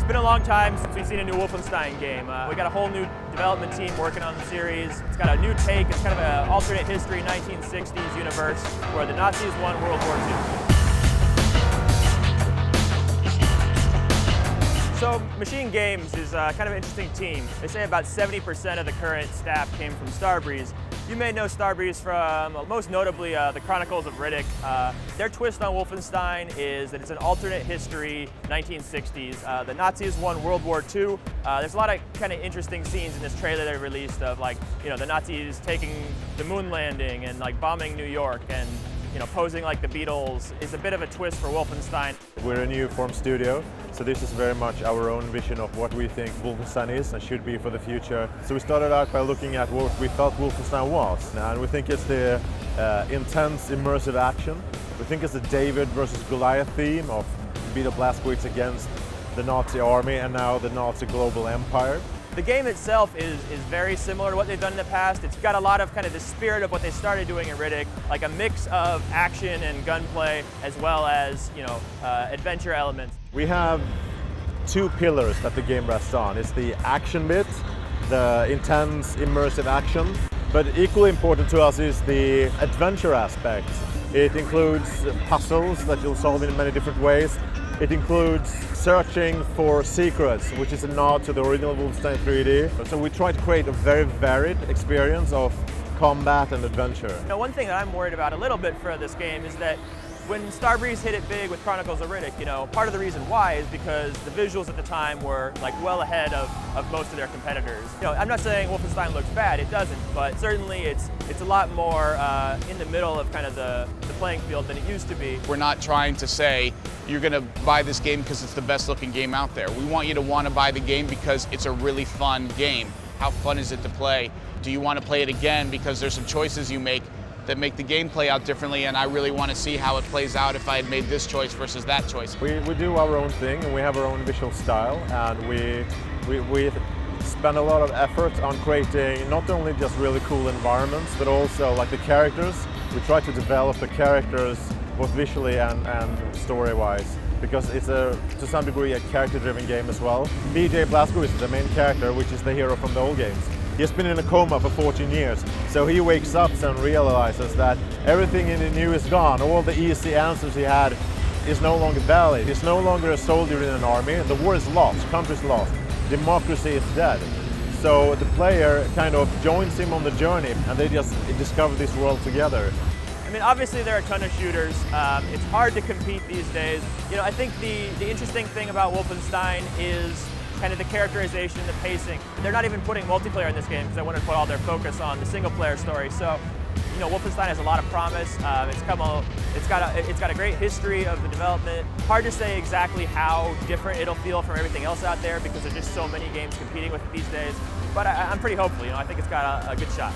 been a long time since we've seen a new Wolfenstein game. We got a whole new development team working on the series. It's got a new take. It's kind of an alternate history 1960s universe where the Nazis won World War II. So Machine Games is kind of an interesting team. They say about 70% of the current staff came from Starbreeze. You may know Starbreeze from, most notably, the Chronicles of Riddick. Their twist on Wolfenstein is that it's an alternate history 1960s. The Nazis won World War II. There's a lot of kind of interesting scenes in this trailer they released of, like, the Nazis taking the moon landing and like bombing New York and posing like the Beatles is a bit of a twist for Wolfenstein. We're a new form studio, so this is very much our own vision of what we think Wolfenstein is and should be for the future. So we started out by looking at what we felt Wolfenstein was, and we think it's the intense, immersive action. We think it's the David versus Goliath theme of Peter Blazkowicz against the Nazi army and now the Nazi global empire. The game itself is very similar to what they've done in the past. It's got a lot of kind of the spirit of what they started doing in Riddick, like a mix of action and gunplay, as well as adventure elements. We have two pillars that the game rests on. It's the action bit, the intense, immersive action, but equally important to us is the adventure aspect. It includes puzzles that you'll solve in many different ways. It includes searching for secrets, which is a nod to the original Wolfenstein 3D. So we try to create a very varied experience of combat and adventure. One thing that I'm worried about a little bit for this game is that when Starbreeze hit it big with Chronicles of Riddick, part of the reason why is because the visuals at the time were like well ahead of most of their competitors. I'm not saying Wolfenstein looks bad, it doesn't, but certainly it's a lot more in the middle of kind of the playing field than it used to be. We're not trying to say you're going to buy this game because it's the best looking game out there. We want you to want to buy the game because it's a really fun game. How fun is it to play? Do you want to play it again because there's some choices you make that make the game play out differently, and I really want to see how it plays out if I had made this choice versus that choice. We do our own thing, and we have our own visual style, and we spend a lot of effort on creating not only just really cool environments, but also like the characters. We try to develop the characters both visually and story-wise, because it's to some degree a character-driven game as well. BJ Blazkowicz is the main character, which is the hero from the old games. He's been in a coma for 14 years, so he wakes up and realizes that everything in the new is gone. All the easy answers he had is no longer valid. He's no longer a soldier in an army. The war is lost, country's lost, democracy is dead. So the player kind of joins him on the journey, and they just discover this world together. I mean, obviously there are a ton of shooters. It's hard to compete these days. I think the interesting thing about Wolfenstein is kind of the characterization, the pacing. They're not even putting multiplayer in this game because they want to put all their focus on the single-player story. So, Wolfenstein has a lot of promise. It's got a great history of the development. Hard to say exactly how different it'll feel from everything else out there because there's just so many games competing with it these days. But I'm pretty hopeful. I think it's got a good shot.